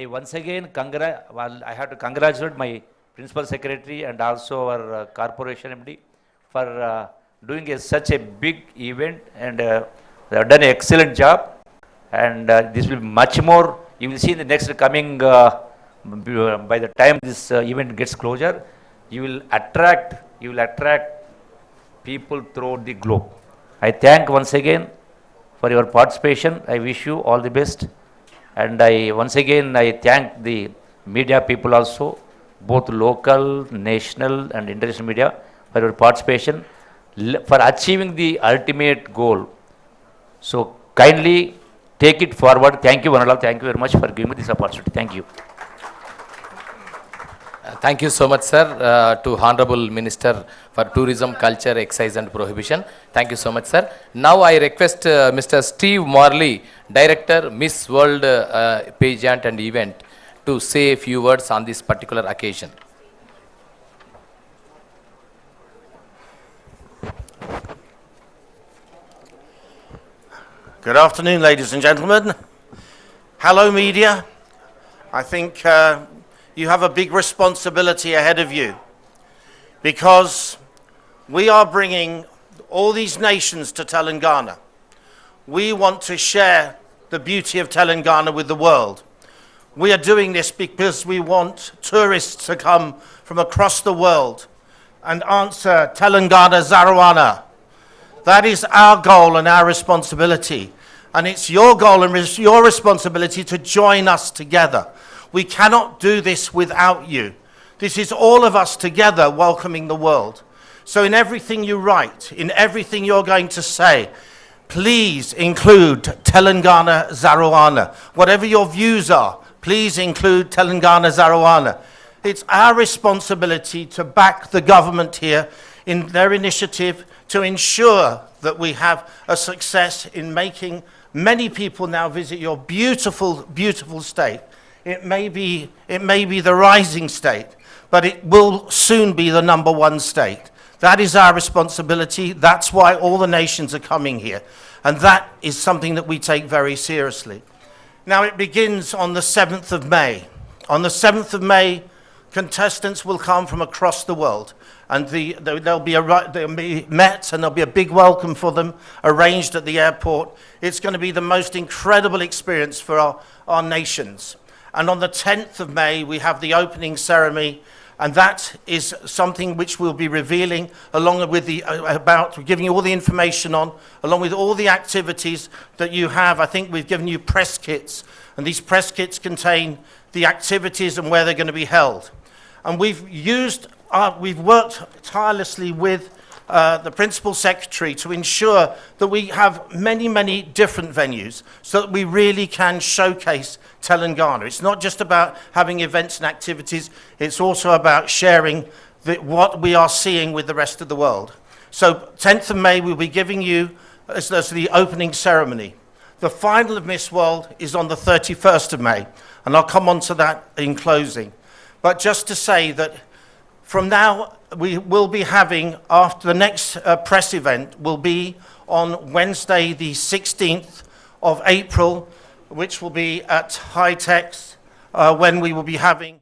once again I have to congratulate my Principal Secretary and also our Corporation MD for doing such a big event, and they have done an excellent job, and this will be much more. You will see in the next coming, by the time this event gets closure, you will attract people throughout the globe. I thank once again for your participation. I wish you all the best, and once again I thank the media people also, both local, national and international media, for your participation, for achieving the ultimate goal. So kindly take it forward. Thank you, one and all. Thank you very much for giving me this opportunity. Thank you. Thank you so much, sir, to Honorable Minister for Tourism, Culture, Excise and Prohibition. Thank you so much, sir. Now I request Mr. Steve Morley, Director, Miss World Pageant and Event, to say a few words on this particular occasion. Good afternoon, ladies and gentlemen. Hello, media. I think you have a big responsibility ahead of you, because we are bringing all these nations to Telangana. We want to share the beauty of Telangana with the world. We are doing this because we want tourists to come from across the world and answer Telangana Zarawana. That is our goal and our responsibility. And it's your goal and your responsibility to join us together. We cannot do this without you. This is all of us together welcoming the world. So in everything you write, in everything you're going to say, please include Telangana Zarawana. Whatever your views are, please include Telangana Zarawana. It's our responsibility to back the government here in their initiative to ensure that we have a success in making many people now visit your beautiful, beautiful state. It may be the rising state, but it will soon be the #1 state. That is our responsibility. That's why all the nations are coming here. And that is something that we take very seriously. Now it begins on the 7th of May. On the 7th of May, contestants will come from across the world, and they'll be met, and there'll be a big welcome for them arranged at the airport. It's going to be the most incredible experience for our nations. And on the 10th of May, we have the opening ceremony, and that is something which we'll be revealing along with giving you all the information on, along with all the activities that you have. I think we've given you press kits, and these press kits contain the activities and where they're going to be held. And we've worked tirelessly with the Principal Secretary to ensure that we have many, many different venues so that we really can showcase Telangana. It's not just about having events and activities, it's also about sharing what we are seeing with the rest of the world. So 10th of May, we'll be giving you as the opening ceremony. The final of Miss World is on the 31st of May, and I'll come on to that in closing. But just to say that from now, we will be having, after the next press event, will be on Wednesday, the 16th of April, which will be at Hightex, when we will be having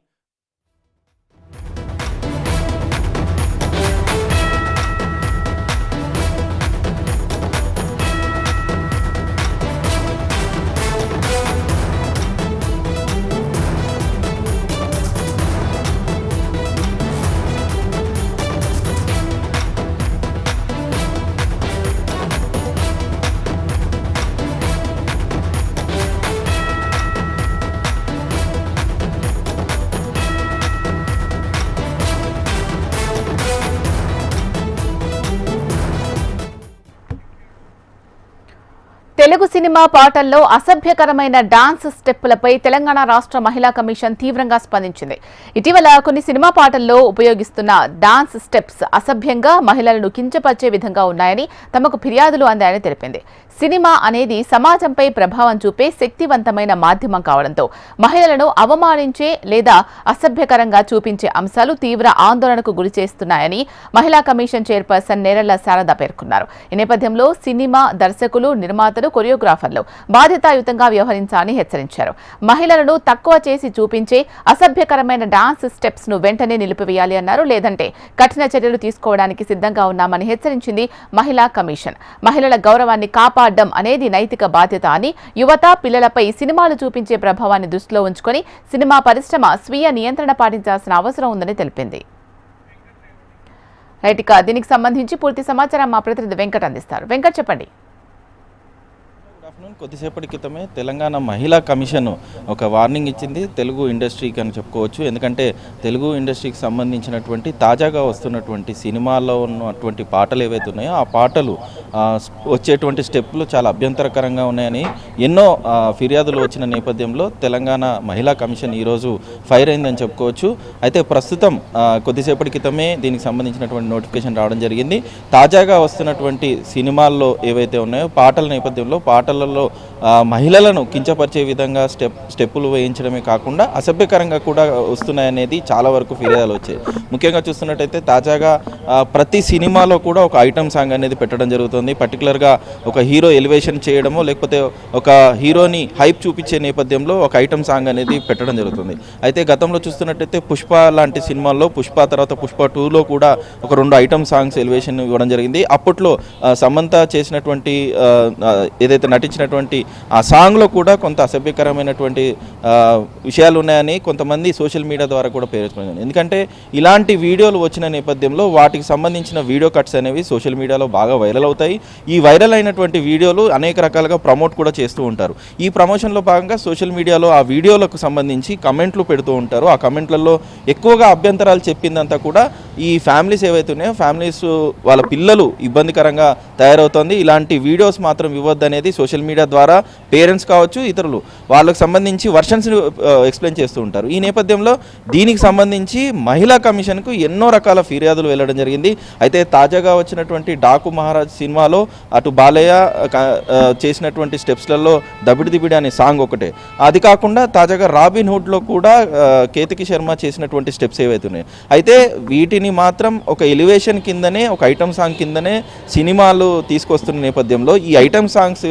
Telugu cinema పాటల్లో అసభ్యకరమైన dance స్టెప్పులపై Telangana రాష్ట్ర మహిళా commission తీవ్రంగా స్పందించింది. ఇటీవల కొన్ని cinema పాటల్లో ఉపయోగిస్తున్న డాన్స్ స్టెప్స్ అసభ్యంగా మహిళలను కించపరిచే విధంగా ఉన్నాయని తమకు ఫిర్యాదులు అందాయని తెలిపింది. సినిమా అనేది సమాజంపై ప్రభావం చూపే శక్తివంతమైన మాధ్యమం కావడంతో మహిళలను అవమానించే లేదా అసభ్యకరంగా చూపించే అంశాలు తీవ్ర ఆందోళనకు గురిచేస్తున్నాయని మహిళా కమిషన్ చైర్పర్సన్ నేరళ్ల శారద పేర్కొన్నారు. ఈ నేపథ్యంలో సినిమా దర్శకులు, నిర్మాతలు, కొరియోగ్రాఫర్లు బాధ్యతాయుతంగా వ్యవహరించాలని హెచ్చరించారు. మహిళలను తక్కువ చేసి చూపించే అసభ్యకరమైన డాన్స్ స్టెప్స్ ను వెంటనే నిలిపివేయాలి అన్నారు. లేదంటే కఠిన చర్యలు తీసుకోవడానికి సిద్ధంగా ఉన్నామని హెచ్చరించింది మహిళా కమిషన్. మహిళల గౌరవాన్ని కాపాడడం అనేది నైతిక బాధ్యత అని, యువత, పిల్లలపై సినిమాలు చూపించే ప్రభావాన్ని దృష్టిలో ఉంచుకొని సినిమా పరిశ్రమ స్వీయ నియంత్రణ పాటించాల్సిన అవసరం ఉందని తెలిపింది. రైట్, ఇక దీనికి సంబంధించి పూర్తి సమాచారం మా ప్రతినిధి వెంకట్ అందిస్తారు. వెంకట్, చెప్పండి. కొద్దిసేపటి క్రితమే తెలంగాణ మహిళా కమిషన్ ఒక వార్నింగ్ ఇచ్చింది తెలుగు ఇండస్ట్రీకి అని చెప్పుకోవచ్చు. ఎందుకంటే తెలుగు ఇండస్ట్రీకి సంబంధించినటువంటి తాజాగా వస్తున్నటువంటి సినిమాల్లో ఉన్నటువంటి పాటలు ఏవైతే ఉన్నాయో ఆ పాటలు వచ్చేటువంటి స్టెప్పులు చాలా అభ్యంతరకరంగా ఉన్నాయని ఎన్నో ఫిర్యాదులు వచ్చిన నేపథ్యంలో తెలంగాణ మహిళా కమిషన్ ఈరోజు ఫైర్ అయిందని చెప్పుకోవచ్చు. అయితే ప్రస్తుతం కొద్దిసేపటి క్రితమే దీనికి సంబంధించినటువంటి నోటిఫికేషన్ రావడం జరిగింది. తాజాగా వస్తున్నటువంటి సినిమాల్లో ఏవైతే ఉన్నాయో పాటల నేపథ్యంలో పాటలలో మహిళలను కించపరిచే విధంగా స్టెప్పులు వేయించడమే కాకుండా అసభ్యకరంగా కూడా వస్తున్నాయనేది చాలా వరకు ఫిర్యాదులు వచ్చాయి. ముఖ్యంగా చూస్తున్నట్టయితే తాజాగా ప్రతి సినిమాలో కూడా ఒక ఐటమ్ సాంగ్ అనేది పెట్టడం జరుగుతుంది. పర్టికులర్గా ఒక హీరో ఎలివేషన్ చేయడమో లేకపోతే ఒక హీరోని హైప్ చూపించే నేపథ్యంలో ఒక ఐటమ్ సాంగ్ అనేది పెట్టడం జరుగుతుంది. అయితే గతంలో చూస్తున్నట్టయితే పుష్ప లాంటి సినిమాల్లో, పుష్ప తర్వాత పుష్ప 2లో కూడా ఒక 2 ఐటమ్ సాంగ్స్ ఎలివేషన్ ఇవ్వడం జరిగింది. అప్పట్లో సమంత చేసినటువంటి ఏదైతే నటించినటువంటి ఆ సాంగ్లో కూడా కొంత అసభ్యకరమైనటువంటి విషయాలు ఉన్నాయని కొంతమంది సోషల్ మీడియా ద్వారా కూడా పేర్కొన్నారు. ఎందుకంటే ఇలాంటి వీడియోలు వచ్చిన నేపథ్యంలో వాటికి సంబంధించిన వీడియో కట్స్ అనేవి సోషల్ మీడియాలో బాగా వైరల్ అవుతాయి. ఈ వైరల్ అయినటువంటి వీడియోలు అనేక రకాలుగా ప్రమోట్ కూడా చేస్తూ ఉంటారు. ఈ ప్రమోషన్లో భాగంగా సోషల్ మీడియాలో ఆ వీడియోలకు సంబంధించి కమెంట్లు పెడుతూ ఉంటారు. ఆ కమెంట్లలో ఎక్కువగా అభ్యంతరాలు చెప్పిందంతా కూడా ఈ ఫ్యామిలీస్ ఏవైతే ఉన్నాయో ఫ్యామిలీస్ వాళ్ళ పిల్లలు ఇబ్బందికరంగా తయారవుతుంది, ఇలాంటి వీడియోస్ మాత్రం ఇవ్వద్దనేది సోషల్ మీడియా ద్వారా పేరెంట్స్ కావచ్చు ఇతరులు వాళ్ళకు సంబంధించి వర్షన్స్ ఎక్స్ప్లెయిన్ చేస్తూ ఉంటారు. ఈ నేపథ్యంలో దీనికి సంబంధించి మహిళా కమిషన్కు ఎన్నో రకాల ఫిర్యాదులు వెళ్ళడం జరిగింది. అయితే తాజాగా వచ్చినటువంటి డాకు మహారాజ్ సినిమాలో అటు బాలయ్య చేసినటువంటి స్టెప్స్లలో దబిడి దిబిడి అనే సాంగ్ ఒకటే, అది కాకుండా తాజాగా రాబిన్ హుడ్లో కూడా కేతకి శర్మ చేసినటువంటి స్టెప్స్ ఏవైతే ఉన్నాయో అయితే వీటిని మాత్రం ఒక ఎలివేషన్ కిందనే, ఒక ఐటమ్ సాంగ్ కిందనే సినిమాలు తీసుకొస్తున్న నేపథ్యంలో ఈ ఐటమ్ సాంగ్స్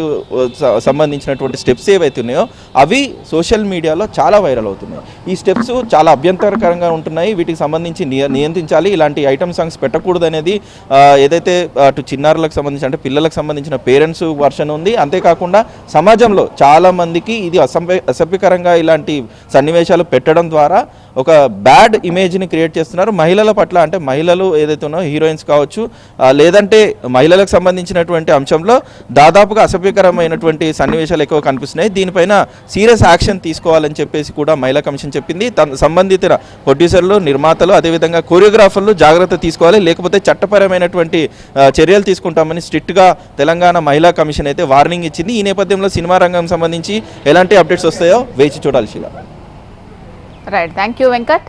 సంబంధించినటువంటి స్టెప్స్ ఏవైతే ఉన్నాయో అవి సోషల్ మీడియాలో చాలా వైరల్ అవుతున్నాయి. ఈ స్టెప్స్ చాలా అభ్యంతరకరంగా ఉంటున్నాయి. వీటికి సంబంధించి నియంత్రించాలి, ఇలాంటి ఐటమ్ సాంగ్స్ పెట్టకూడదు అనేది ఏదైతే అటు చిన్నారులకు సంబంధించి అంటే పిల్లలకు సంబంధించిన పేరెంట్స్ వర్షన్ ఉంది. అంతేకాకుండా సమాజంలో చాలామందికి ఇది అసభ్యకరంగా ఇలాంటి సన్నివేశాలు పెట్టడం ద్వారా ఒక బ్యాడ్ ఇమేజ్ని క్రియేట్ చేస్తున్నారు మహిళల పట్ల. అంటే మహిళలు ఏదైతే ఉన్నాయో హీరోయిన్స్ కావచ్చు లేదంటే మహిళలకు సంబంధించినటువంటి అంశంలో దాదాపుగా అసభ్యకరమైనటువంటి సన్నివేశాలు ఎక్కువ కనిపిస్తున్నాయి. దీనిపైన సీరియస్ యాక్షన్ తీసుకోవాలని చెప్పేసి కూడా మహిళా కమిషన్ చెప్పింది. సంబంధిత ప్రొడ్యూసర్లు, నిర్మాతలు, అదేవిధంగా కొరియోగ్రాఫర్లు జాగ్రత్త తీసుకోవాలి, లేకపోతే చట్టపరమైనటువంటి చర్యలు తీసుకుంటామని స్ట్రిక్ట్గా తెలంగాణ మహిళా కమిషన్ అయితే వార్నింగ్ ఇచ్చింది. ఈ నేపథ్యంలో సినిమా రంగం సంబంధించి ఎలాంటి అప్డేట్స్ వస్తాయో వేచి చూడాలి. శిల. Right, thank you Venkat.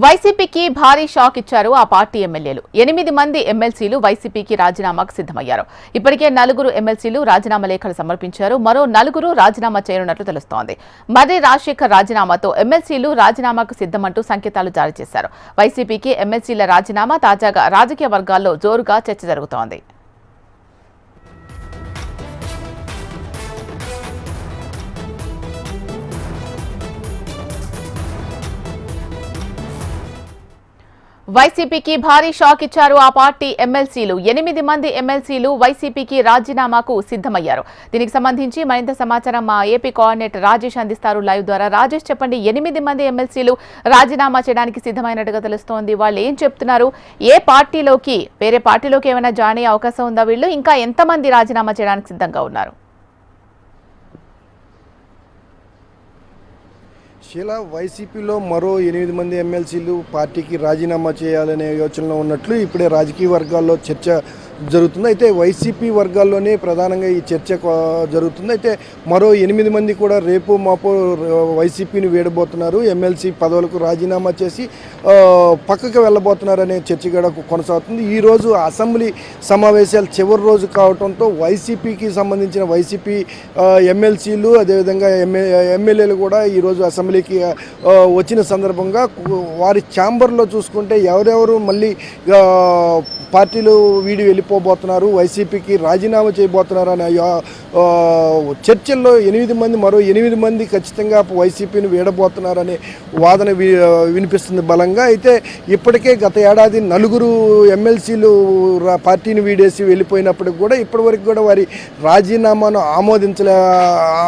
వైసీపీకి భారీ షాక్ ఇచ్చారు ఆ పార్టీ ఎమ్మెల్యేలు. 8 మంది ఎమ్మెల్సీలు వైసీపీకి రాజీనామాకు సిద్ధమయ్యారు. ఇప్పటికే 4 ఎమ్మెల్సీలు రాజీనామా లేఖలు సమర్పించారు. మరో 4 రాజీనామా చేయనున్నట్లు తెలుస్తోంది. మర్రి రాజశేఖర్ రాజీనామాతో ఎమ్మెల్సీలు రాజీనామాకు సిద్ధమంటూ సంకేతాలు జారీ చేశారు. వైసీపీకి ఎమ్మెల్సీల రాజీనామా తాజాగా రాజకీయ వర్గాల్లో జోరుగా చర్చ జరుగుతోంది. వైసీపీకి భారీ షాక్ ఇచ్చారు ఆ పార్టీ ఎమ్మెల్సీలు. 8 మంది ఎమ్మెల్సీలు వైసీపీకి రాజీనామాకు సిద్ధమయ్యారు. దీనికి సంబంధించి మరింత సమాచారం మా ఏపీ కోఆర్డినేటర్ రాజేష్ అందిస్తారు లైవ్ ద్వారా. రాజేష్, చెప్పండి, 8 మంది ఎమ్మెల్సీలు రాజీనామా చేయడానికి సిద్ధమైనట్టుగా తెలుస్తోంది. వాళ్ళు ఏం చెప్తున్నారు? ఏ పార్టీలోకి, వేరే పార్టీలోకి ఏమైనా జాయిన్ అయ్యే అవకాశం ఉందా వీళ్ళు? ఇంకా ఎంతమంది రాజీనామా చేయడానికి సిద్ధంగా ఉన్నారు? శీలా, వైసీపీలో మరో 8 మంది ఎమ్మెల్సీలు పార్టీకి రాజీనామా చేయాలనే యోచనలో ఉన్నట్లు ఇప్పుడే రాజకీయ వర్గాల్లో చర్చ జరుగుతుంది. అయితే వైసీపీ వర్గాల్లోనే ప్రధానంగా ఈ చర్చ జరుగుతుంది. అయితే మరో 8 మంది కూడా రేపు మాపో వైసీపీని వీడబోతున్నారు. ఎమ్మెల్సీ పదవులకు రాజీనామా చేసి పక్కకు వెళ్ళబోతున్నారనే చర్చ కూడా కొనసాగుతుంది. ఈరోజు అసెంబ్లీ సమావేశాలు చివరి రోజు కావడంతో వైసీపీకి సంబంధించిన వైసీపీ ఎమ్మెల్సీలు అదేవిధంగా ఎమ్మెల్యేలు కూడా ఈరోజు అసెంబ్లీకి వచ్చిన సందర్భంగా వారి ఛాంబర్లో చూసుకుంటే ఎవరెవరు మళ్ళీ పార్టీలు వీడి వెళ్ళిపోబోతున్నారు, వైసీపీకి రాజీనామా చేయబోతున్నారు అనే చర్చల్లో 8 మంది, మరో 8 మంది ఖచ్చితంగా వైసీపీని వీడబోతున్నారనే వాదన వినిపిస్తుంది బలంగా. అయితే ఇప్పటికే గత ఏడాది 4 ఎమ్మెల్సీలు పార్టీని వీడేసి వెళ్ళిపోయినప్పటికి కూడా ఇప్పటివరకు కూడా వారి రాజీనామాను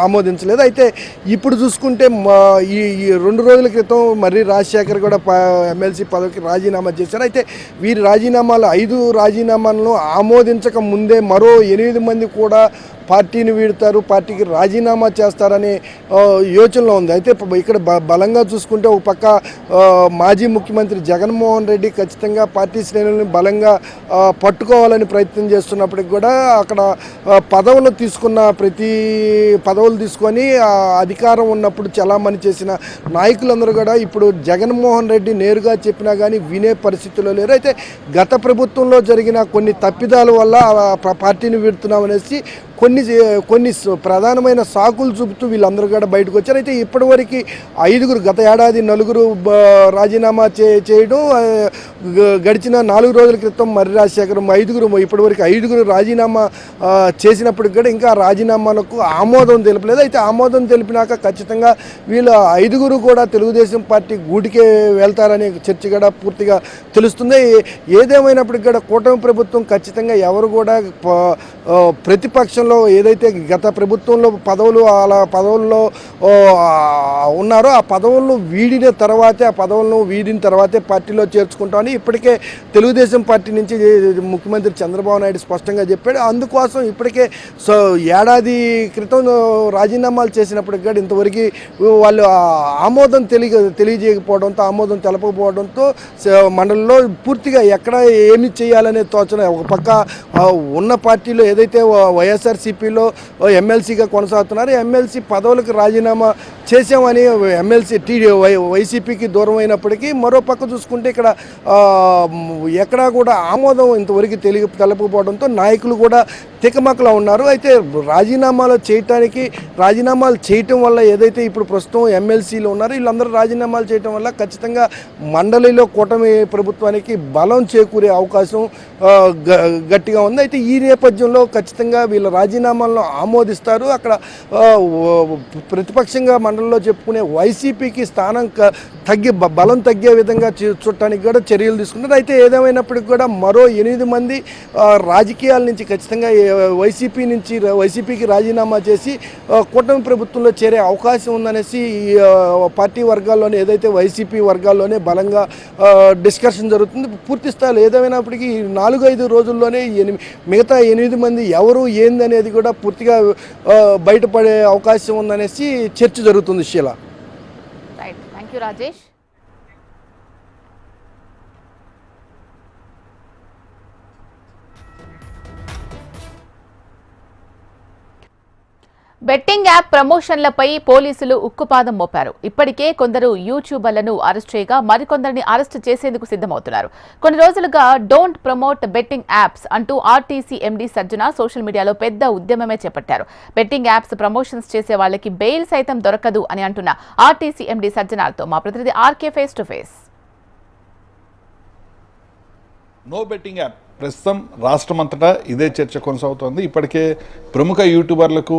ఆమోదించలేదు. అయితే ఇప్పుడు చూసుకుంటే ఈ 2 రోజుల క్రితం మర్రి రాజశేఖర్ కూడా ఎమ్మెల్సీ పదవికి రాజీనామా చేశారు. అయితే వీరి రాజీనామాలు 5 రాజీనామాలను ఆమోదించక ముందే మరో 8 మంది కూడా పార్టీని వీడతారు, పార్టీకి రాజీనామా చేస్తారనే యోచనలో ఉంది. అయితే ఇక్కడ బలంగా చూసుకుంటే ఒక పక్క మాజీ ముఖ్యమంత్రి జగన్మోహన్ రెడ్డి ఖచ్చితంగా పార్టీ శ్రేణులను బలంగా పట్టుకోవాలని ప్రయత్నం చేస్తున్నప్పటికి కూడా అక్కడ పదవులు తీసుకొని అధికారం ఉన్నప్పుడు చలామణి చేసిన నాయకులందరూ కూడా ఇప్పుడు జగన్మోహన్ రెడ్డి నేరుగా చెప్పినా కానీ వినే పరిస్థితుల్లో లేరు. అయితే గత ప్రభుత్వంలో జరిగిన కొన్ని తప్పిదాల వల్ల పార్టీని వీడుతున్నామనేసి కొన్ని ప్రధానమైన సాకులు చూపుతూ వీళ్ళందరూ కూడా బయటకు వచ్చారు. అయితే ఇప్పటివరకు 5, గత ఏడాది 4 రాజీనామా చేయడం, గడిచిన 4 రోజుల క్రితం మర్రి రాజశేఖర్ 5, ఇప్పటివరకు 5 రాజీనామా చేసినప్పటికి కూడా ఇంకా రాజీనామాలకు ఆమోదం తెలిపలేదు. అయితే ఆమోదం తెలిపినాక ఖచ్చితంగా వీళ్ళు 5 కూడా తెలుగుదేశం పార్టీ గూటికే వెళ్తారనే చర్చ కూడా పూర్తిగా తెలుస్తుంది. ఏదేమైనప్పటికీ కూడా కూటమి ప్రభుత్వం ఖచ్చితంగా ఎవరు కూడా ప్రతిపక్షంలో ఏదైతే గత ప్రభుత్వంలో పదవుల్లో ఉన్నారో ఆ పదవులను వీడిన తర్వాతే పార్టీలో చేర్చుకుంటామని ఇప్పటికే తెలుగుదేశం పార్టీ నుంచి ముఖ్యమంత్రి చంద్రబాబు నాయుడు స్పష్టంగా చెప్పాడు. అందుకోసం ఇప్పటికే ఏడాది క్రితం రాజీనామాలు చేసినప్పటికి కూడా ఇంతవరకు వాళ్ళు ఆమోదం తెలియజేయకపోవడంతో, ఆమోదం తెలపకపోవడంతో మండలిలో పూర్తిగా ఎక్కడ ఏమి చేయాలనే తోచన. ఒక పక్క ఉన్న పార్టీలో ఏదైతే వైఎస్ఆర్సీపీలో ఎమ్మెల్సీగా కొనసాగుతున్నారు, ఎమ్మెల్సీ పదవులకు రాజీనామా చేసామని వైసీపీకి దూరం అయినప్పటికీ మరో పక్క చూసుకుంటే ఇక్కడ ఎక్కడా కూడా ఆమోదం ఇంతవరకు తెలపకపోవడంతో నాయకులు కూడా తికమకలా ఉన్నారు. అయితే రాజీనామాలు చేయటం వల్ల ఏదైతే ఇప్పుడు ప్రస్తుతం ఎమ్మెల్సీలు ఉన్నారో వీళ్ళందరూ రాజీనామాలు చేయటం వల్ల ఖచ్చితంగా మండలిలో కూటమి ప్రభుత్వానికి బలం చేకూరే అవకాశం గట్టిగా ఉంది. అయితే ఈ నేపథ్యంలో ఖచ్చితంగా వీళ్ళ రాజీనామాలను ఆమోదిస్తారు. అక్కడ ప్రతిపక్షంగా మండలిలో చెప్పుకునే వైసీపీకి స్థానం బలం తగ్గే విధంగా చూడటానికి కూడా చర్యలు తీసుకుంటారు. అయితే ఏదేమైనప్పటికీ కూడా మరో 8 మంది రాజకీయాల నుంచి ఖచ్చితంగా వైసీపీకి రాజీనామా చేసి కూటమి ప్రభుత్వంలో చేరే అవకాశం ఉందనేసి పార్టీ వర్గాల్లోనే ఏదైతే వైసీపీ వర్గాల్లోనే బలంగా డిస్కషన్ జరుగుతుంది. పూర్తి స్థాయిలో ఏదేమైనప్పటికీ 4-5 రోజుల్లోనే మిగతా 8 మంది ఎవరు ఏందనేది కూడా పూర్తిగా బయటపడే అవకాశం ఉందనేసి చర్చ జరుగుతుంది. Sheela. Right, thank you Rajesh. Betting app ప్రమోషన్లపై పోలీసులు ఉక్కుపాదం మోపారు. ఇప్పటికే కొందరు యూట్యూబర్లను అరెస్ట్ చేయగా మరికొందరిని అరెస్ట్ చేసేందుకు సిద్ధమవుతున్నారు. కొన్ని రోజులుగా డోంట్ ప్రమోట్ బెట్టింగ్ యాప్స్ అంటూ ఆర్టీసీ ఎండీ సజ్జన సోషల్ మీడియాలో పెద్ద ఉద్యమమే చేపట్టారు. బెట్టింగ్ యాప్స్ ప్రమోషన్స్ చేసే వాళ్ళకి బెయిల్ సైతం దొరకదు అని అంటున్న ఆర్టీసీ ఎండీ సజ్జనాలతో మా ప్రతినిధి RK face to face. No betting app ప్రస్తుతం రాష్ట్రమంతటా ఇదే చర్చ కొనసాగుతోంది. ఇప్పటికే ప్రముఖ యూట్యూబర్లకు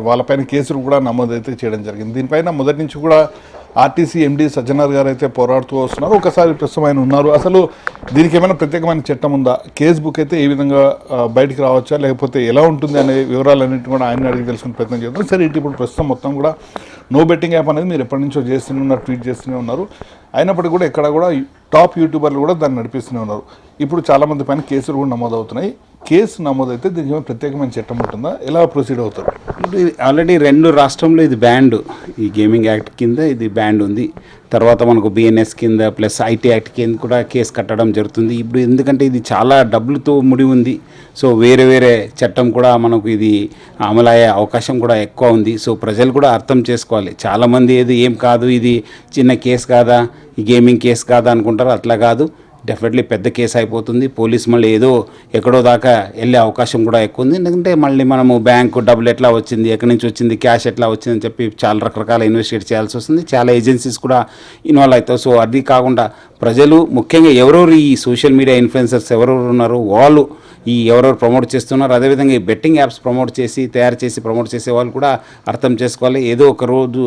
వాళ్ళపైన కేసులు కూడా నమోదైతే చేయడం జరిగింది. దీనిపైన మొదటి నుంచి కూడా ఆర్టీసీ ఎండీ సజ్జనార్ గారు అయితే పోరాడుతూ వస్తున్నారు. ఒకసారి ప్రస్తుతం ఆయన ఉన్నారు. అసలు దీనికి ఏమైనా ప్రత్యేకమైన చట్టం ఉందా? కేస్ బుక్ అయితే ఏ విధంగా బయటికి రావచ్చా, లేకపోతే ఎలా ఉంటుంది అనే వివరాలన్నింటినీ కూడా ఆయన అడిగి తెలుసుకునే ప్రయత్నం చేద్దాం. సరే, ఇటు ఇప్పుడు ప్రస్తుతం మొత్తం కూడా నో బెట్టింగ్ యాప్ అనేది మీరు ఎప్పటి నుంచో చేస్తూనే ఉన్నారు, ట్వీట్ చేస్తూనే ఉన్నారు. అయినప్పటికీ కూడా ఎక్కడ కూడా టాప్ యూట్యూబర్లు కూడా దాన్ని నడిపిస్తూనే ఉన్నారు. ఇప్పుడు చాలామంది పైన కేసులు కూడా నమోదవుతున్నాయి. కేసు నమోదైతే దీనికి ఏమైనా ప్రత్యేకమైన చట్టం ఉంటుందా? ఎలా ప్రొసీడ్ అవుతారు? ఇప్పుడు ఆల్రెడీ 2 రాష్ట్రంలో ఇది బ్యాండ్, ఈ గేమింగ్ యాక్ట్ కింద ఇది బ్యాండ్ ఉంది. తర్వాత మనకు బిఎన్ఎస్ కింద ప్లస్ ఐటీ యాక్ట్ కింద కూడా కేసు కట్టడం జరుగుతుంది. ఇప్పుడు ఎందుకంటే ఇది చాలా డబ్బులతో ముడి ఉంది. సో వేరే చట్టం కూడా మనకు ఇది అమలయ్యే అవకాశం కూడా ఎక్కువ ఉంది. సో ప్రజలు కూడా అర్థం చేసుకోవాలి. చాలామంది ఏం కాదు, ఇది చిన్న కేసు కాదా, ఈ గేమింగ్ కేసు కాదా అనుకుంటారు. అట్లా కాదు, డెఫినెట్లీ పెద్ద కేసు అయిపోతుంది. పోలీస్ మళ్ళీ ఎక్కడో దాకా వెళ్ళే అవకాశం కూడా ఎక్కువ ఉంది. ఎందుకంటే మళ్ళీ మనము బ్యాంకు డబ్బులు ఎట్లా వచ్చింది, ఎక్కడి నుంచి వచ్చింది, క్యాష్ ఎట్లా వచ్చిందని చెప్పి చాలా రకరకాల ఇన్వెస్టిగేట్ చేయాల్సి వస్తుంది. చాలా ఏజెన్సీస్ కూడా ఇన్వాల్వ్ అవుతాయి. సో అది కాకుండా ప్రజలు ముఖ్యంగా ఎవరెవరు ఈ సోషల్ మీడియా ఇన్ఫ్లుయెన్సర్స్ ఎవరెవరు ఉన్నారో వాళ్ళు ఎవరెవరు ప్రమోట్ చేస్తున్నారు, అదేవిధంగా ఈ బెట్టింగ్ యాప్స్ తయారు చేసి ప్రమోట్ చేసే వాళ్ళు కూడా అర్థం చేసుకోవాలి. ఏదో ఒక రోజు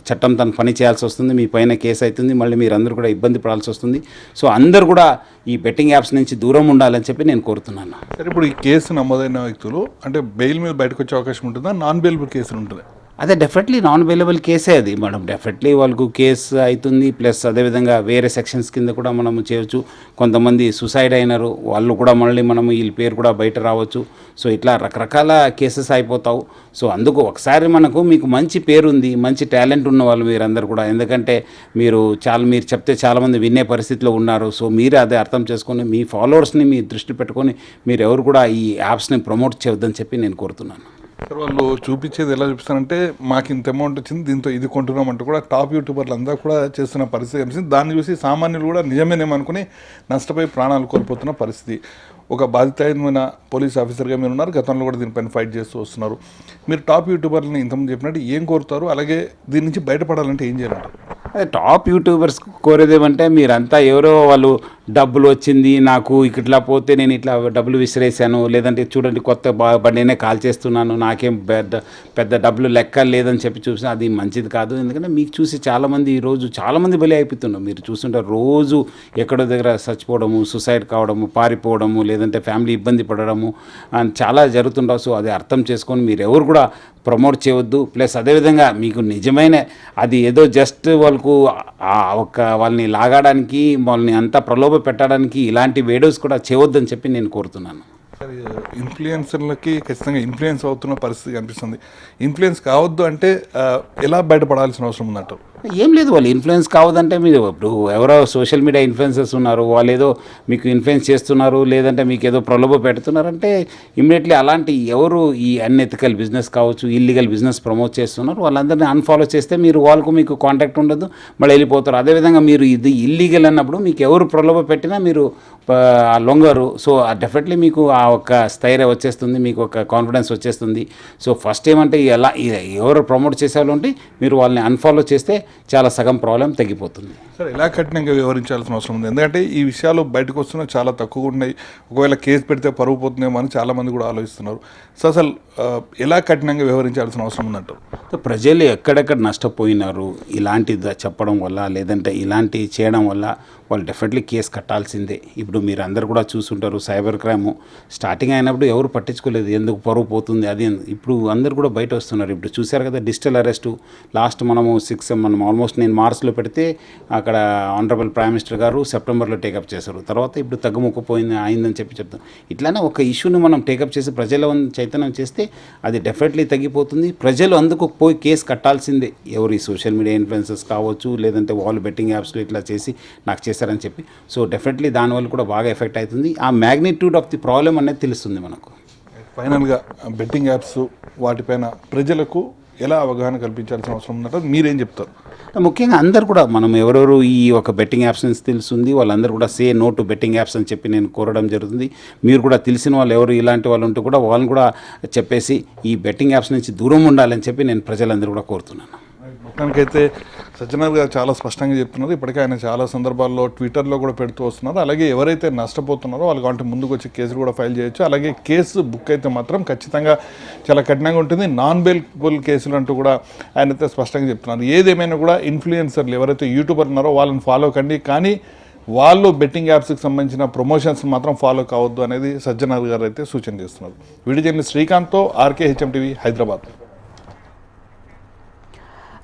చట్టం తన పని చేయాల్సి వస్తుంది, మీ పైన కేసు అవుతుంది, మళ్ళీ మీరు అందరూ కూడా ఇబ్బంది పడాల్సి వస్తుంది. సో అందరూ కూడా ఈ బెట్టింగ్ యాప్స్ నుంచి దూరం ఉండాలని చెప్పి నేను కోరుతున్నాను. సరే, ఇప్పుడు ఈ కేసు నమోదైన వ్యక్తులు అంటే బెయిల్ మీద బయటకు వచ్చే అవకాశం ఉంటుందా? నాన్ బెయిలబుల్ కేసులు ఉంటుంది? అదే డెఫినెట్లీ నాన్ అవైలబుల్ కేసే అది మేడం. డెఫినెట్లీ వాళ్ళకు కేసు అవుతుంది. ప్లస్ అదేవిధంగా వేరే సెక్షన్స్ కింద కూడా మనము చేయవచ్చు. కొంతమంది సూసైడ్ అయినారు, వాళ్ళు కూడా మళ్ళీ మనము వీళ్ళ పేరు కూడా బయట రావచ్చు. సో ఇట్లా రకరకాల కేసెస్ అయిపోతావు. సో అందుకు ఒకసారి మీకు మంచి పేరు ఉంది, మంచి టాలెంట్ ఉన్న వాళ్ళు మీరందరూ కూడా, ఎందుకంటే మీరు చెప్తే చాలామంది వినే పరిస్థితిలో ఉన్నారు. సో మీరే అదే అర్థం చేసుకొని మీ ఫాలోవర్స్ని మీ దృష్టి పెట్టుకొని మీరు ఎవరు కూడా ఈ యాప్స్ని ప్రమోట్ చేయొద్దని చెప్పి నేను కోరుతున్నాను. సార్, వాళ్ళు చూపించేది ఎలా చూపిస్తారంటే మాకు ఇంత అమౌంట్ వచ్చింది, దీంతో ఇది కొంటున్నామంటూ కూడా టాప్ యూట్యూబర్లు అందరూ కూడా చేస్తున్న పరిస్థితి కనిపిస్తుంది. దాన్ని చూసి సామాన్యులు కూడా నిజమేనేమనుకుని నష్టపోయి ప్రాణాలు కోల్పోతున్న పరిస్థితి. ఒక బాధితమైన పోలీస్ ఆఫీసర్గా మీరు ఉన్నారు, గతంలో కూడా దీనిపైన ఫైట్ చేస్తూ వస్తున్నారు. మీరు టాప్ యూట్యూబర్లని ఇంతకుముందు చెప్పినట్టు ఏం కోరుతారు, అలాగే దీని నుంచి బయటపడాలంటే ఏం చేయాలంటారు? అదే టాప్ యూట్యూబర్స్ కోరేదేమంటే మీరంతా ఎవరో వాళ్ళు డబ్బులు వచ్చింది నాకు ఇట్లా పోతే నేను ఇట్లా డబ్బులు విసిరేసాను, లేదంటే చూడండి కొత్త బండినే కాల్ చేస్తున్నాను, నాకేం పెద్ద డబ్బులు లెక్క లేదని చెప్పి చూసినా అది మంచిది కాదు. ఎందుకంటే మీకు చూసి చాలామంది బలి అయిపోతున్నారు. మీరు చూస్తుంటారు రోజు ఎక్కడో దగ్గర చచ్చిపోవడము, సూసైడ్ కావడము, పారిపోవడము, లేదంటే ఫ్యామిలీ ఇబ్బంది పడడము అని చాలా జరుగుతుంటారు. సో అది అర్థం చేసుకొని మీరు ఎవరు కూడా ప్రమోట్ చేయవద్దు. ప్లస్ అదేవిధంగా మీకు నిజమైన అది ఏదో జస్ట్ వాళ్ళని లాగడానికి, వాళ్ళని అంతా ప్రలోభ పెట్టడానికి ఇలాంటి వీడియోస్ కూడా చేయవద్దని చెప్పి నేను కోరుతున్నాను. ఇన్ఫ్లుయెన్సర్లకి ఖచ్చితంగా ఇన్ఫ్లుయెన్స్ అవుతున్న పరిస్థితి కనిపిస్తుంది. ఇన్ఫ్లుయెన్స్ కావద్దు అంటే ఎలా బయటపడాల్సిన అవసరం ఉందంటారు? ఏం లేదు, వాళ్ళు ఇన్ఫ్లుయెన్స్ కావద్దంటే మీరు ఇప్పుడు ఎవరో సోషల్ మీడియా ఇన్ఫ్లుయెన్సర్స్ ఉన్నారు, వాళ్ళు ఏదో మీకు ఇన్ఫ్లుయెన్స్ చేస్తున్నారు, లేదంటే మీకు ఏదో ప్రలోభ పెడుతున్నారంటే ఇమ్మీడియట్లీ అలాంటి ఎవరు ఈ అన్ఎథికల్ బిజినెస్ కావచ్చు, ఇల్లీగల్ బిజినెస్ ప్రమోట్ చేస్తున్నారు వాళ్ళందరినీ అన్ఫాలో చేస్తే మీకు కాంటాక్ట్ ఉండదు, మళ్ళీ వెళ్ళిపోతారు. అదేవిధంగా మీరు ఇది ఇల్లీగల్ అన్నప్పుడు మీకు ఎవరు ప్రలోభ పెట్టినా మీరు లొంగరు. సో డెఫినెట్లీ మీకు ఆ ఒక స్థైర్యం వచ్చేస్తుంది, మీకు ఒక కాన్ఫిడెన్స్ వచ్చేస్తుంది. సో ఫస్ట్ ఏమంటే ఎవరు ప్రమోట్ చేసేవాళ్ళు ఉంటే మీరు వాళ్ళని అన్ఫాలో చేస్తే చాలా సగం ప్రాబ్లం తగ్గిపోతుంది. సరే, ఎలా కఠినంగా వ్యవహరించాల్సిన అవసరం ఉంది? ఎందుకంటే ఈ విషయాలు బయటకు వస్తున్నా చాలా తక్కువగా ఉన్నాయి. ఒకవేళ కేసు పెడితే పరువు పోతుందేమో అని చాలామంది కూడా ఆలోచిస్తున్నారు. సో అసలు ఎలా కఠినంగా వ్యవహరించాల్సిన అవసరం ఉందంటారు? ప్రజలు ఎక్కడెక్కడ నష్టపోయినారు ఇలాంటి చెప్పడం వల్ల, లేదంటే ఇలాంటి చేయడం వల్ల వాళ్ళు డెఫినెట్లీ కేసు కట్టాల్సిందే. ఇప్పుడు మీరు అందరు కూడా చూస్తుంటారు, సైబర్ క్రైమ్ స్టార్టింగ్ అయినప్పుడు ఎవరు పట్టించుకోలేదు, ఎందుకు పరువు పోతుంది అది. ఇప్పుడు అందరు కూడా బయట వస్తున్నారు. ఇప్పుడు చూశారు కదా డిజిటల్ అరెస్టు లాస్ట్ మనం ఆల్మోస్ట్ నేను మార్చ్లో పెడితే అక్కడ ఆనరబుల్ ప్రైమ్ మినిస్టర్ గారు సెప్టెంబర్లో టేకప్ చేశారు. తర్వాత ఇప్పుడు తగ్గుముక్కపోయింది అయిందని చెప్తాం. ఇట్లానే ఒక ఇష్యూని మనం టేకప్ చేసి ప్రజల చైతన్యం చేస్తే అది డెఫినెట్లీ తగ్గిపోతుంది. ప్రజలు అందుకు పోయి కేసు కట్టాల్సిందే. ఎవరు ఈ సోషల్ మీడియా ఇన్ఫ్లుయెన్సర్స్ కావచ్చు, లేదంటే వాళ్ళు బెట్టింగ్ యాప్స్లో ఇట్లా చేసి నాకు చేశారని చెప్పి. సో డెఫినెట్లీ దానివల్ల కూడా బాగా ఎఫెక్ట్ అవుతుంది. ఆ మ్యాగ్నిట్యూడ్ ఆఫ్ ది ప్రాబ్లం అనేది తెలుస్తుంది మనకు. ఫైనల్గా బెట్టింగ్ యాప్స్ వాటిపైన ప్రజలకు ఎలా అవగాహన కల్పించాల్సిన అవసరం ఉందంటారు? మీరేం చెప్తారు? ముఖ్యంగా అందరు కూడా మనం ఎవరెవరు ఈ ఒక బెట్టింగ్ యాప్స్ నుంచి తెలుస్తుంది వాళ్ళందరూ కూడా say no to betting apps అని చెప్పి నేను కోరడం జరుగుతుంది. మీరు కూడా తెలిసిన వాళ్ళు ఎవరు ఇలాంటి వాళ్ళు ఉంటే కూడా వాళ్ళని కూడా చెప్పేసి ఈ బెట్టింగ్ యాప్స్ నుంచి దూరం ఉండాలని చెప్పి నేను ప్రజలందరూ కూడా కోరుతున్నాను. మొత్తానికైతే సజ్జనార్ గారు చాలా స్పష్టంగా చెప్తున్నారు. ఇప్పటికే ఆయన చాలా సందర్భాల్లో ట్విట్టర్లో కూడా పెడుతూ వస్తున్నారు. అలాగే ఎవరైతే నష్టపోతున్నారో వాళ్ళు కావాలంటే ముందుకు వచ్చి కేసులు కూడా ఫైల్ చేయొచ్చు. అలాగే కేసు బుక్ అయితే మాత్రం ఖచ్చితంగా చాలా కఠినంగా ఉంటుంది. నాన్ బెయిలబుల్ కేసులు అంటూ కూడా ఆయన అయితే స్పష్టంగా చెప్తున్నారు. ఏదేమైనా కూడా ఇన్ఫ్లుయెన్సర్లు ఎవరైతే యూట్యూబర్ ఉన్నారో వాళ్ళని ఫాలో కండి, కానీ వాళ్ళు బెట్టింగ్ యాప్స్కి సంబంధించిన ప్రమోషన్స్ మాత్రం ఫాలో కావద్దు అనేది సజ్జనార్ గారు అయితే సూచన చేస్తున్నారు. వీడియో జర్నలిస్ట్ శ్రీకాంత్తో RKHM TV Hyderabad.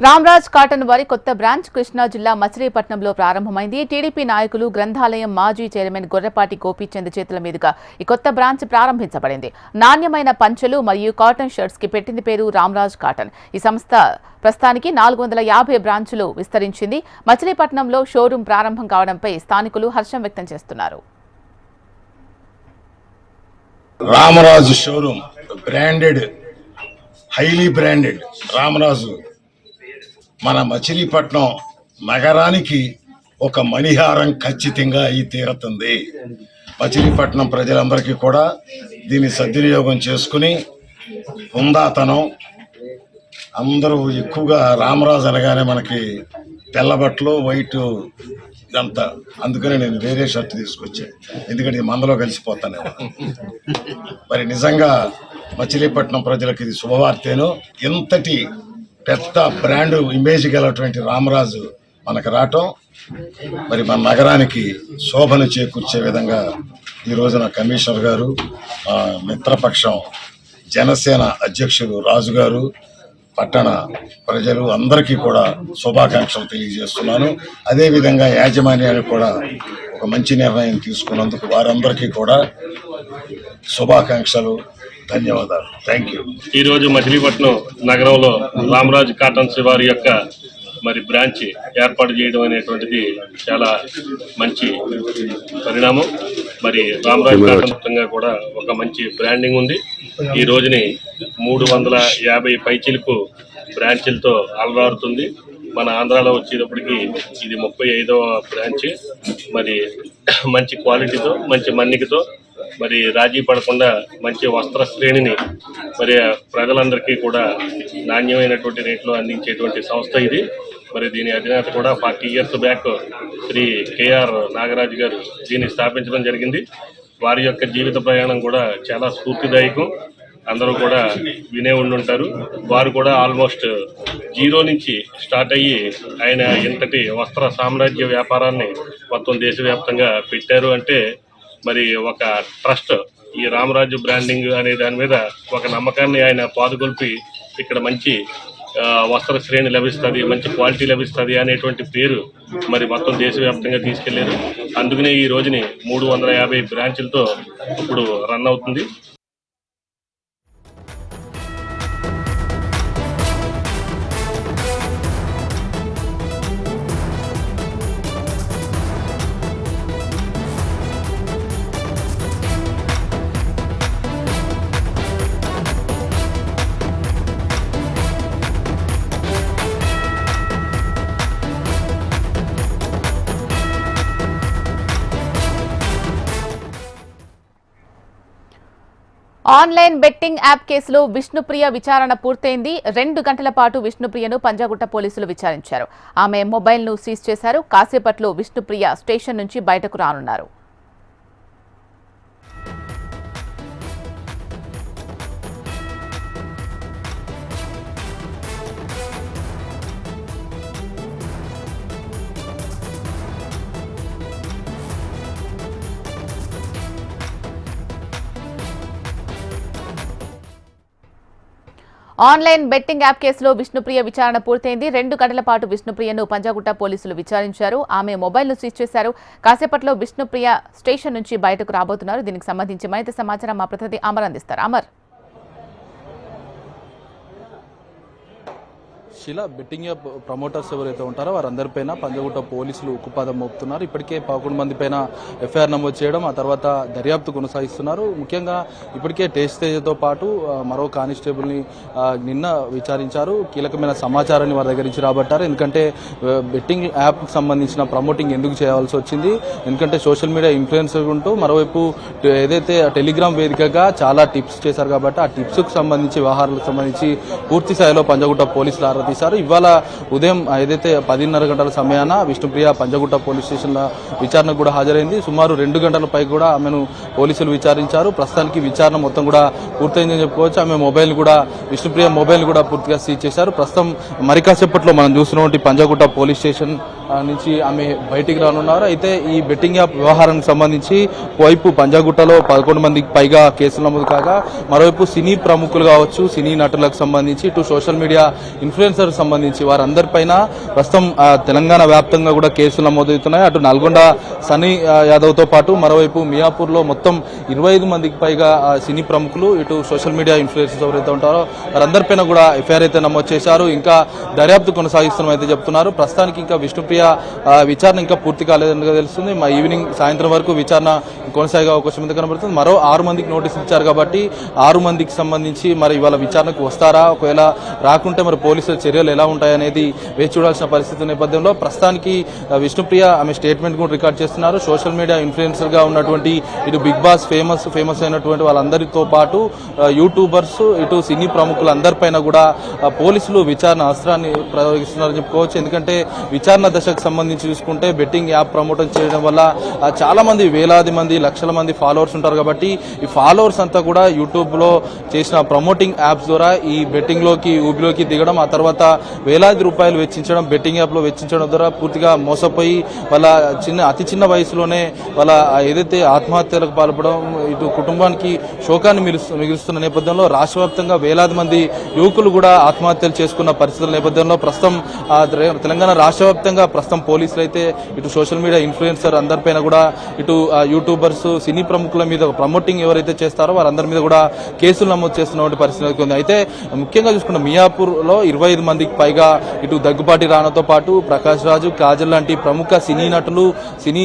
Ramraj cotton వారి కొత్త బ్రాంచ్ కృష్ణా జిల్లా మచిలీపట్నంలో ప్రారంభమైంది. టీడీపీ నాయకులు గ్రంథాలయం మాజీ చైర్మన్ గొర్రెపాటి గోపీచంద్ చేతుల మీదుగా ఈ కొత్త బ్రాంచ్ ప్రారంభించబడింది. నాణ్యమైన పంచెలు మరియు కాటన్ షర్ట్స్ కి పెట్టింది పేరు రామ్రాజ్ కాటన్. ఈ సంస్థ ప్రస్తుతానికి 450 బ్రాంచులు విస్తరించింది. మచిలీపట్నంలో షోరూం ప్రారంభం కావడంపై స్థానికులు హర్షం వ్యక్తం చేస్తున్నారు. Ramaraju showroom branded, highly branded Ramaraju మన మచిలీపట్నం నగరానికి ఒక మణిహారం ఖచ్చితంగా అయి తీరుతుంది. మచిలీపట్నం ప్రజలందరికీ కూడా దీన్ని సద్వినియోగం చేసుకుని హుందాతనం, అందరూ ఎక్కువగా రామరాజు అనగానే మనకి తెల్లబట్టలు వైట్ ఇదంతా, అందుకని నేను వేరే షర్ట్ తీసుకొచ్చాను, ఎందుకంటే మందలో కలిసిపోతాను. మరి నిజంగా మచిలీపట్నం ప్రజలకు ఇది శుభవార్తేను. ఇంతటి పెద్ద బ్రాండ్ ఇమేజ్ గలటువంటి రామరాజు మనకు రావటం మరి మన నగరానికి శోభను చేకూర్చే విధంగా ఈ రోజున కమిషనర్ గారు, మిత్రపక్షం జనసేన అధ్యక్షులు రాజు గారు, పట్టణ ప్రజలు అందరికీ కూడా శుభాకాంక్షలు తెలియజేస్తున్నాను. అదేవిధంగా యాజమాన్యానికి కూడా ఒక మంచి నిర్ణయం తీసుకున్నందుకు వారందరికీ కూడా శుభాకాంక్షలు, ధన్యవాదాలు. Thank you. ఈరోజు మచిలీపట్నం నగరంలో రామరాజ్ కాటన్స్ వారి యొక్క మరి బ్రాంచ్ ఏర్పాటు చేయడం అనేటువంటిది చాలా మంచి పరిణామం. మరి రామరాజ్ కాటన్ మొత్తంగా కూడా ఒక మంచి బ్రాండింగ్ ఉంది. ఈ రోజుని 350 పైచిలకు బ్రాంచీలతో అలరారుతుంది. మన ఆంధ్రాలో వచ్చేటప్పటికి ఇది 35వ బ్రాంచ్. మరి మంచి క్వాలిటీతో, మంచి మన్నికతో, మరి రాజీ పడకుండా మంచి వస్త్ర శ్రేణిని మరి ప్రజలందరికీ కూడా నాణ్యమైనటువంటి రేట్లో అందించేటువంటి సంస్థ ఇది. మరి దీని అధినేత కూడా 40 years back Shri KR Nagaraju గారు దీన్ని స్థాపించడం జరిగింది. వారి యొక్క జీవిత ప్రయాణం కూడా చాలా స్ఫూర్తిదాయకం. అందరూ కూడా వినే ఉండుంటారు. వారు కూడా ఆల్మోస్ట్ 0 నుంచి స్టార్ట్ అయ్యి ఆయన ఇంతటి వస్త్ర సామ్రాజ్య వ్యాపారాన్ని మొత్తం దేశవ్యాప్తంగా పెట్టారు. అంటే మరి ఒక ట్రస్ట్, ఈ రామరాజు బ్రాండింగ్ అనే దాని మీద ఒక నమ్మకాన్ని ఆయన పాదుకొల్పి ఇక్కడ మంచి వస్త్ర శ్రేణి లభిస్తుంది, మంచి క్వాలిటీ లభిస్తుంది అనేటువంటి పేరు మరి మొత్తం దేశవ్యాప్తంగా తీసుకెళ్లారు. అందుకనే ఈ రోజుని 350 బ్రాంచులతో ఇప్పుడు రన్ అవుతుంది. ఆన్లైన్ బెట్టింగ్ యాప్ కేసులో విష్ణుప్రియ విచారణ పూర్తయింది. 2 గంటల పాటు విష్ణుప్రియను పంజాగుట్ట పోలీసులు విచారించారు. ఆమె మొబైల్ను సీజ్ చేశారు. కాసేపట్లో విష్ణుప్రియ స్టేషన్ నుంచి బయటకు రానున్నారు. ఆన్లైన్ బెట్టింగ్ యాప్ కేసులో విష్ణుప్రియ విచారణ పూర్తయింది. 2 గంటల పాటు విష్ణుప్రియను పంజాగుట్ట పోలీసులు విచారించారు. ఆమె మొబైల్ను సీజ్ చేశారు. కాసేపట్లో విష్ణుప్రియ స్టేషన్ నుంచి బయటకు రాబోతున్నారు. దీనికి సంబంధించి మరింత సమాచారం మా ప్రతినిధి అమర్ అందిస్తారు. అమర్, శిలా బెట్టింగ్ యాప్ ప్రమోటర్స్ ఎవరైతే ఉంటారో వారందరిపైన పంజాగుట్ట పోలీసులు ఉక్కుపాదం మోపుతున్నారు. ఇప్పటికే 11 మంది పైన ఎఫ్ఐఆర్ నమోదు చేయడం, ఆ తర్వాత దర్యాప్తు కొనసాగిస్తున్నారు. ముఖ్యంగా ఇప్పటికే టేస్ట్ తేజతో పాటు మరో కానిస్టేబుల్ని నిన్న విచారించారు. కీలకమైన సమాచారాన్ని వారి దగ్గర నుంచి రాబట్టారు. ఎందుకంటే బెట్టింగ్ యాప్కి సంబంధించిన ప్రమోటింగ్ ఎందుకు చేయాల్సి వచ్చింది, ఎందుకంటే సోషల్ మీడియా ఇన్ఫ్లుయెన్సర్ ఉంటూ మరోవైపు ఏదైతే టెలిగ్రామ్ వేదికగా చాలా టిప్స్ చేశారు కాబట్టి ఆ టిప్స్కు సంబంధించి వ్యవహారాలకు సంబంధించి పూర్తి స్థాయిలో పంజాగుట్ట పోలీసులు తీశారు. ఇవాళ ఉదయం ఏదైతే 10:30 గంటల సమయాన విష్ణుప్రియ పంజగుట్ట పోలీస్ స్టేషన్ల విచారణకు కూడా హాజరైంది. సుమారు 2 గంటల పై కూడా ఆమెను పోలీసులు విచారించారు. ప్రస్తుతానికి విచారణ మొత్తం కూడా పూర్తయిందని చెప్పుకోవచ్చు. ఆమె మొబైల్ కూడా విష్ణుప్రియ మొబైల్ కూడా పూర్తిగా సీజ్ చేశారు. ప్రస్తుతం మరి కాసేపట్లో మనం చూస్తున్నటువంటి పంజగుట్ట పోలీస్ స్టేషన్ నుంచి ఆమె బయటికి రానున్నారు. అయితే ఈ బెట్టింగ్ యాప్ వ్యవహారానికి సంబంధించి వైపు పంజాగుట్టలో 11 మందికి పైగా కేసులు నమోదు కాగా, మరోవైపు సినీ ప్రముఖులు కావచ్చు, సినీ నటులకు సంబంధించి, ఇటు సోషల్ మీడియా ఇన్ఫ్లుయెన్సర్ సంబంధించి వారందరిపైన ప్రస్తుతం తెలంగాణ వ్యాప్తంగా కూడా కేసులు నమోదవుతున్నాయి. అటు నల్గొండ సనీ యాదవ్తో పాటు మరోవైపు మియాపూర్లో మొత్తం 25 మందికి పైగా సినీ ప్రముఖులు, ఇటు సోషల్ మీడియా ఇన్ఫ్లుయెన్సర్స్ ఎవరైతే ఉంటారో వారందరిపైన కూడా ఎఫ్ఐఆర్ అయితే నమోదు చేశారు. ఇంకా దర్యాప్తు కొనసాగిస్తున్నామైతే చెప్తున్నారు. ప్రస్తుతానికి ఇంకా విష్ణుప్రియ విచారణ ఇంకా పూర్తి కాలేదని తెలుస్తుంది. మా ఈవినింగ్ సాయంత్రం వరకు విచారణ కొనసాగే అవకాశం అయితే కనబడుతుంది. మరో 6 మందికి నోటీసులు ఇచ్చారు కాబట్టి 6 మందికి సంబంధించి మరి ఇవాళ విచారణకు వస్తారా, ఒకవేళ రాకుంటే మరి పోలీసుల చర్యలు ఎలా ఉంటాయనేది వేచి చూడాల్సిన పరిస్థితి నేపథ్యంలో ప్రస్తుతానికి విష్ణుప్రియ ఆమె స్టేట్మెంట్ కూడా రికార్డ్ చేస్తున్నారు. సోషల్ మీడియా ఇన్ఫ్లుయెన్సర్ గా ఉన్నటువంటి ఇటు బిగ్ బాస్ ఫేమస్ అయినటువంటి వాళ్ళందరితో పాటు యూట్యూబర్స్, ఇటు సినీ ప్రముఖులందరిపైన కూడా పోలీసులు విచారణ అస్త్రాన్ని ప్రయోగిస్తున్నారని చెప్పుకోవచ్చు. ఎందుకంటే విచారణ దశకు సంబంధించి చూసుకుంటే బెట్టింగ్ యాప్ ప్రమోషన్ చేయడం వల్ల చాలా మంది, వేలాది మంది, లక్షల మంది ఫాలోవర్స్ ఉంటారు కాబట్టి ఈ ఫాలోవర్స్ అంతా కూడా యూట్యూబ్ లో చేసిన ప్రమోటింగ్ యాప్స్ ద్వారా ఈ బెట్టింగ్ లోకి ఊబిలోకి దిగడం, ఆ తర్వాత వేలాది రూపాయలు వెచ్చించడం, బెట్టింగ్ యాప్ లో వెచ్చించడం ద్వారా పూర్తిగా మోసపోయి వాళ్ళ అతి చిన్న వయసులోనే వాళ్ళ ఏదైతే ఆత్మహత్యలకు పాల్పడడం, ఇటు కుటుంబానికి శోకాన్ని మిగులుస్తున్న నేపథ్యంలో రాష్ట్ర వ్యాప్తంగా వేలాది మంది యువకులు కూడా ఆత్మహత్యలు చేసుకున్న పరిస్థితుల నేపథ్యంలో ప్రస్తుతం తెలంగాణ రాష్ట్ర వ్యాప్తంగా ప్రస్తుతం పోలీసులు అయితే ఇటు సోషల్ మీడియా ఇన్ఫ్లుయెన్సర్ అందరిపైన కూడా, ఇటు యూట్యూబర్స్, సినీ ప్రముఖుల మీద ప్రమోటింగ్ ఎవరైతే చేస్తారో వారందరి మీద కూడా కేసులు నమోదు చేస్తున్నటువంటి పరిస్థితి ఉంది. అయితే ముఖ్యంగా చూసుకున్న మియాపూర్ లో 25 మందికి పైగా ఇటు దగ్గుపాటి రాణాతో పాటు ప్రకాష్ రాజు, కాజల్ లాంటి ప్రముఖ సినీ నటులు, సినీ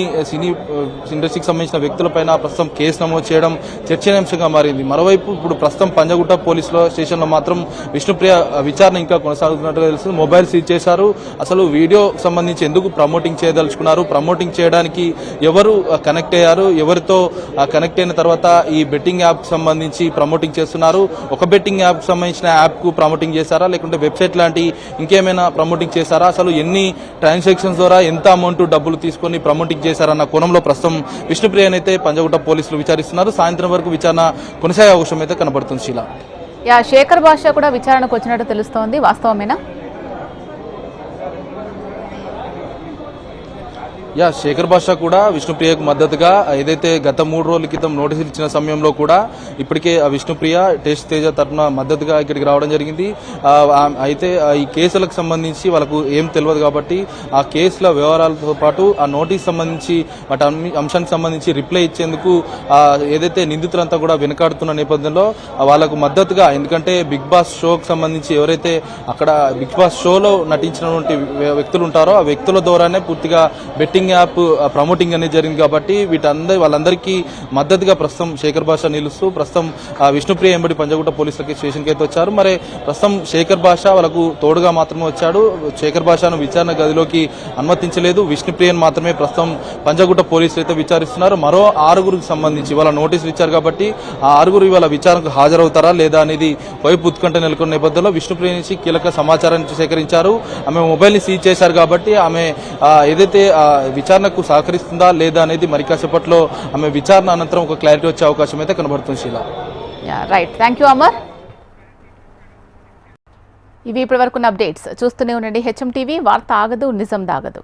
ఇండస్ట్రీకి సంబంధించిన వ్యక్తులపైన ప్రస్తుతం కేసు నమోదు చేయడం చర్చనీయాంశంగా మారింది. మరోవైపు ఇప్పుడు ప్రస్తుతం పంజగుట్ట పోలీసుల స్టేషన్లో మాత్రం విష్ణుప్రియ విచారణ ఇంకా కొనసాగుతున్నట్టుగా తెలుస్తుంది. మొబైల్ సీజ్ చేశారు. అసలు వీడియో సంబంధించి ఎందుకు ప్రమోటింగ్ చేయదలుచుకున్నారు, ప్రమోటింగ్ చేయడానికి ఎవరు కనెక్ట్ అయ్యారు, ఎవరితో కనెక్ట్ అయిన తర్వాత ఈ బెట్టింగ్ యాప్ సంబంధించి ప్రమోటింగ్ చేస్తున్నారు, ఒక బెట్టింగ్ యాప్ సంబంధించిన యాప్ కు ప్రమోటింగ్ చేశారా, లేకుంటే వెబ్సైట్ లాంటి ఇంకేమైనా ప్రమోటింగ్ చేశారా, అసలు ఎన్ని ట్రాన్సాక్షన్స్ ద్వారా ఎంత అమౌంట్ డబ్బులు తీసుకొని ప్రమోటింగ్ చేశారన్న కోణంలో ప్రస్తుతం విష్ణుప్రియనైతే పంజగుట్ట పోలీసులు విచారిస్తున్నారు. సాయంత్రం వరకు విచారణ కొనసాగే అవకాశం అయితే కనబడుతుంది. శీలా, శేఖర్ భాష కూడా విచారణకు వచ్చినట్టు తెలుస్తోంది, వాస్తవమేనా? శేఖర్ భాష కూడా విష్ణుప్రియకు మద్దతుగా ఏదైతే గత 3 రోజుల క్రితం నోటీసులు ఇచ్చిన సమయంలో కూడా ఇప్పటికే విష్ణుప్రియ టేస్ట్ తేజ తరఫున మద్దతుగా ఇక్కడికి రావడం జరిగింది. అయితే ఈ కేసులకు సంబంధించి వాళ్ళకు ఏం తెలియదు కాబట్టి ఆ కేసుల వివరాలతో పాటు ఆ నోటీస్ సంబంధించి వాటి అంశానికి సంబంధించి రిప్లై ఇచ్చేందుకు ఏదైతే నిందితులంతా కూడా వెనుకాడుతున్న నేపథ్యంలో వాళ్ళకు మద్దతుగా, ఎందుకంటే బిగ్ బాస్ షోకి సంబంధించి ఎవరైతే అక్కడ బిగ్ బాస్ షోలో నటించినటువంటి వ్యక్తులు ఉంటారో ఆ వ్యక్తుల ద్వారానే పూర్తిగా బెట్టింగ్ యాప్ ప్రమోటింగ్ అనేది జరిగింది కాబట్టి వాళ్ళందరికీ మద్దతుగా ప్రస్తుతం శేఖర్ భాష నిలుస్తూ ప్రస్తుతం విష్ణుప్రియ ఎంబడి పంజగుట్ట పోలీసులకి స్టేషన్కి అయితే వచ్చారు. మరి ప్రస్తుతం శేఖర్ భాష వాళ్ళకు తోడుగా మాత్రమే వచ్చాడు. శేఖర్ భాషను విచారణ గదిలోకి అనుమతించలేదు. విష్ణుప్రియను మాత్రమే ప్రస్తుతం పంజగుట్ట పోలీసులు అయితే విచారిస్తున్నారు. మరో 6గురికి సంబంధించి వాళ్ళ నోటీసులు ఇచ్చారు కాబట్టి ఆ 6గురు ఇవాళ విచారణకు హాజరవుతారా లేదా అనేది వైపు ఉత్కంఠ నెలకొన్న నేపథ్యంలో విష్ణుప్రియ నుంచి కీలక సమాచారాన్ని సేకరించారు. ఆమె మొబైల్ని సీజ్ చేశారు కాబట్టి ఆమె ఏదైతే విచారణకు సహకరిస్తుందా లేదా అనేది మరి కాసేపట్లో ఆమె విచారణ అనంతరం ఒక క్లారిటీ వచ్చే అవకాశం అయితే కనబడుతుంది. Sheela, right, thank you Amar. ఇవి ఇప్పటి వరకు అప్డేట్స్. చూస్తూనే ఉండండి HM TV. వార్త ఆగదు, నిజం దాగదు.